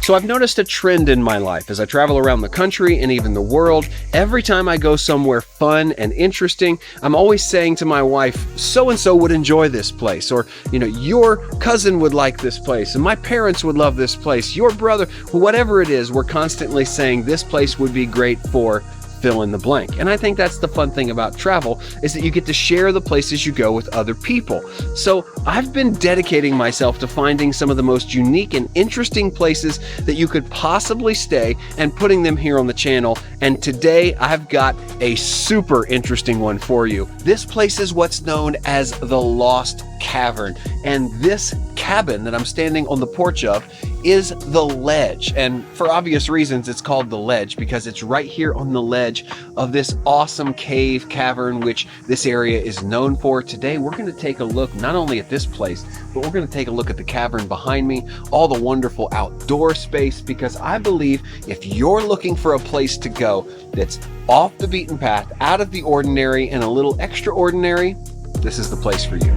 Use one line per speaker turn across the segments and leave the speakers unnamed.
So I've noticed a trend in my life as I travel around the country and even the world. Every time I go somewhere fun and interesting, I'm always saying to my wife, so-and-so would enjoy this place, or, your cousin would like this place, and my parents would love this place, your brother, whatever it is, we're constantly saying this place would be great for fill in the blank. And I think that's the fun thing about travel, is that you get to share the places you go with other people. So I've been dedicating myself to finding some of the most unique and interesting places that you could possibly stay and putting them here on the channel. And today I've got a super interesting one for you. This place is what's known as the Lost Cavern. And this cabin that I'm standing on the porch of is the ledge. And for obvious reasons, it's called the ledge because it's right here on the ledge of this awesome cave cavern, which this area is known for. Today, we're going to take a look not only at this place, but we're going to take a look at the cavern behind me, all the wonderful outdoor space, because I believe if you're looking for a place to go that's off the beaten path, out of the ordinary, and a little extraordinary, this is the place for you.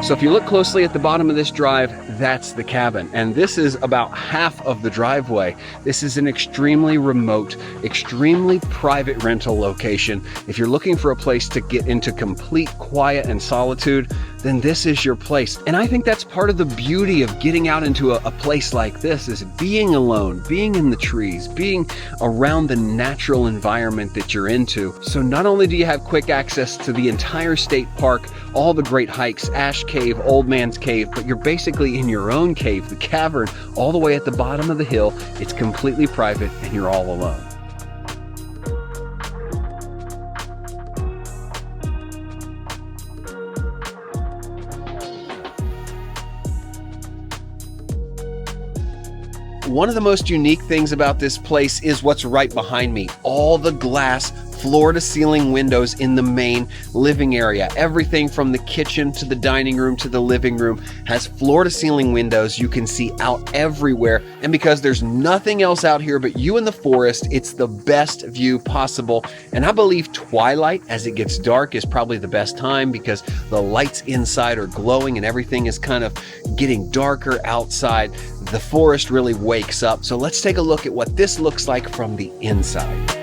So if you look closely at the bottom of this drive, that's the cabin. And this is about half of the driveway. This is an extremely remote, extremely private rental location. If you're looking for a place to get into complete quiet and solitude, then this is your place. And I think that's part of the beauty of getting out into a place like this, is being alone, being in the trees, being around the natural environment that you're into. So not only do you have quick access to the entire state park, all the great hikes, Ash Cave, Old Man's Cave, but you're basically in your own cave, the cavern, all the way at the bottom of the hill. It's completely private and you're all alone. One of the most unique things about this place is what's right behind me. All the glass floor-to-ceiling windows in the main living area. Everything from the kitchen to the dining room to the living room has floor-to-ceiling windows. You can see out everywhere. And because there's nothing else out here but you and the forest, it's the best view possible. And I believe twilight, as it gets dark, is probably the best time because the lights inside are glowing and everything is kind of getting darker outside. The forest really wakes up. So let's take a look at what this looks like from the inside.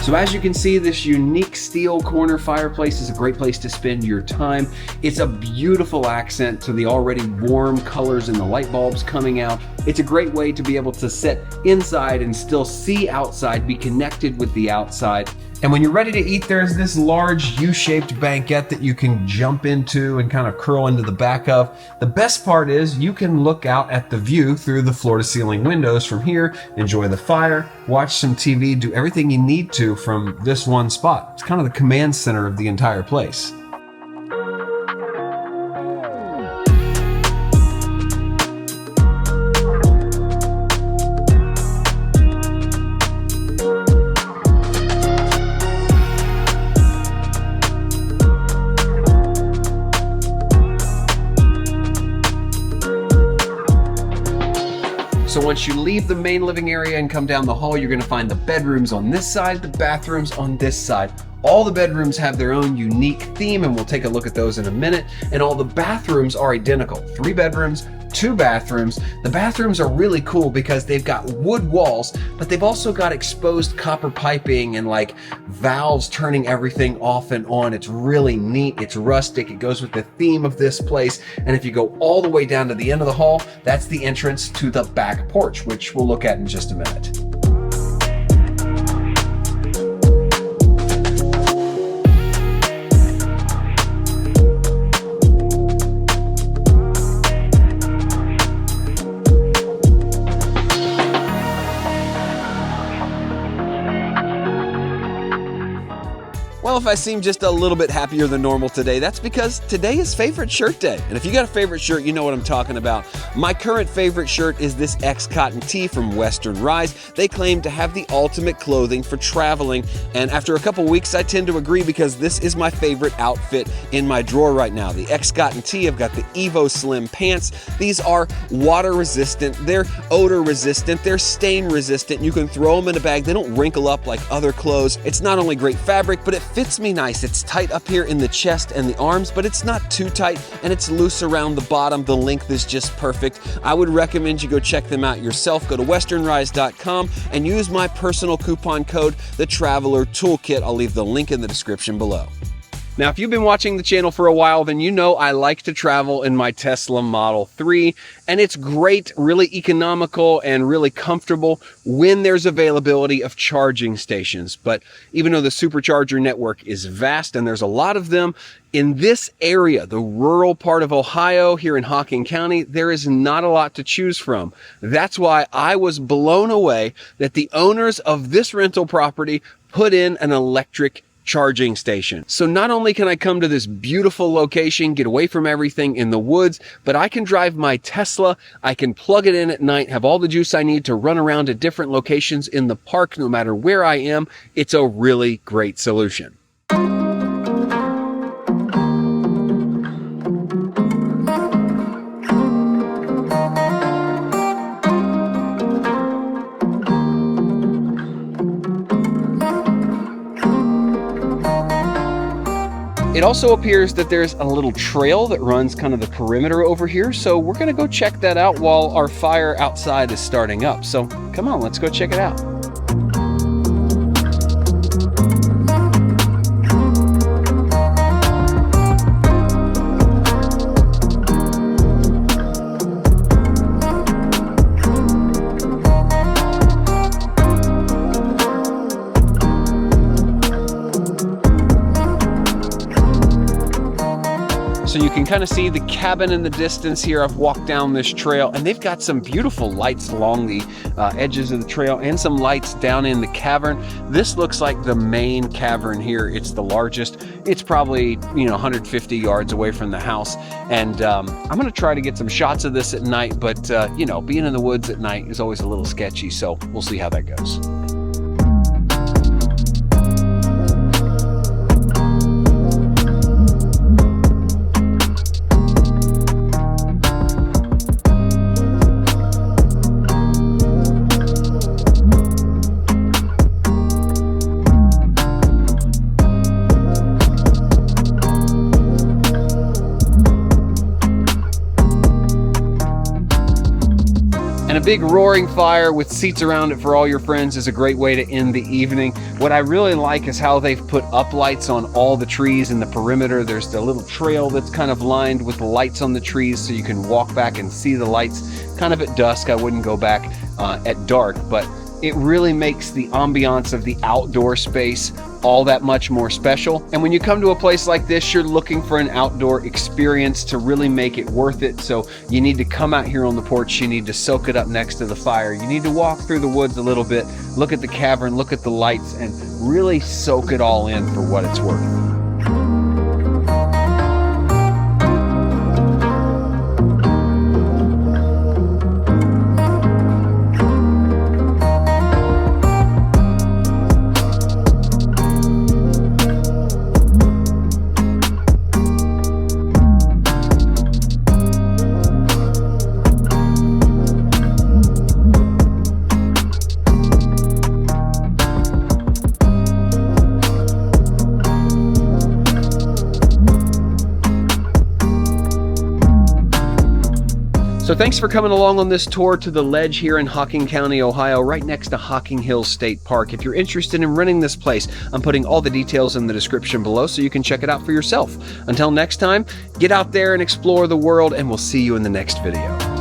So as you can see, this unique steel corner fireplace is a great place to spend your time. It's a beautiful accent to the already warm colors and the light bulbs coming out. It's a great way to be able to sit inside and still see outside, be connected with the outside. And when you're ready to eat, there's this large U-shaped banquette that you can jump into and kind of curl into the back of. The best part is you can look out at the view through the floor-to-ceiling windows from here, enjoy the fire, watch some TV, do everything you need to from this one spot. It's kind of the command center of the entire place. So once you leave the main living area and come down the hall, you're gonna find the bedrooms on this side, the bathrooms on this side. All the bedrooms have their own unique theme, and we'll take a look at those in a minute. And all the bathrooms are identical. 3 bedrooms, 2 bathrooms. The bathrooms are really cool because they've got wood walls, but they've also got exposed copper piping and like valves turning everything off and on. It's really neat. It's rustic. It goes with the theme of this place. And if you go all the way down to the end of the hall, that's the entrance to the back porch, which we'll look at in just a minute. Well, tell if I seem just a little bit happier than normal today? That's because today is favorite shirt day. And if you got a favorite shirt, you know what I'm talking about. My current favorite shirt is this X cotton tee from Western Rise. They claim to have the ultimate clothing for traveling. And after a couple weeks, I tend to agree because this is my favorite outfit in my drawer right now. The X cotton tee, I've got the Evo Slim pants. These are water resistant, they're odor resistant, they're stain resistant. You can throw them in a bag. They don't wrinkle up like other clothes. It's not only great fabric, but it fits me nice. It's tight up here in the chest and the arms, but it's not too tight, and it's loose around the bottom. The length is just perfect. I would recommend you go check them out yourself. Go to westernrise.com and use my personal coupon code, the Traveler Toolkit. I'll leave the link in the description below. Now, if you've been watching the channel for a while, then you know I like to travel in my Tesla Model 3, and it's great, really economical, and really comfortable when there's availability of charging stations. But even though the supercharger network is vast and there's a lot of them, in this area, the rural part of Ohio, here in Hocking County, there is not a lot to choose from. That's why I was blown away that the owners of this rental property put in an electric charging station. So not only can I come to this beautiful location, get away from everything in the woods, but I can drive my Tesla, I can plug it in at night, have all the juice I need to run around to different locations in the park no matter where I am. It's a really great solution. It also appears that there's a little trail that runs kind of the perimeter over here, so we're gonna go check that out while our fire outside is starting up. So come on, let's go check it out. So you can kind of see the cabin in the distance here. I've walked down this trail, and they've got some beautiful lights along the edges of the trail and some lights down in the cavern. This looks like the main cavern here. It's the largest. It's probably, 150 yards away from the house. And I'm going to try to get some shots of this at night, but, being in the woods at night is always a little sketchy, so we'll see how that goes. And a big roaring fire with seats around it for all your friends is a great way to end the evening. What I really like is how they've put up lights on all the trees in the perimeter. There's the little trail that's kind of lined with lights on the trees so you can walk back and see the lights kind of at dusk. I wouldn't go back at dark, but it really makes the ambiance of the outdoor space all that much more special. And when you come to a place like this, you're looking for an outdoor experience to really make it worth it. So you need to come out here on the porch, you need to soak it up next to the fire, you need to walk through the woods a little bit, look at the cavern, look at the lights, and really soak it all in for what it's worth. So thanks for coming along on this tour to the ledge here in Hocking County, Ohio, right next to Hocking Hills State Park. If you're interested in renting this place, I'm putting all the details in the description below so you can check it out for yourself. Until next time, get out there and explore the world, and we'll see you in the next video.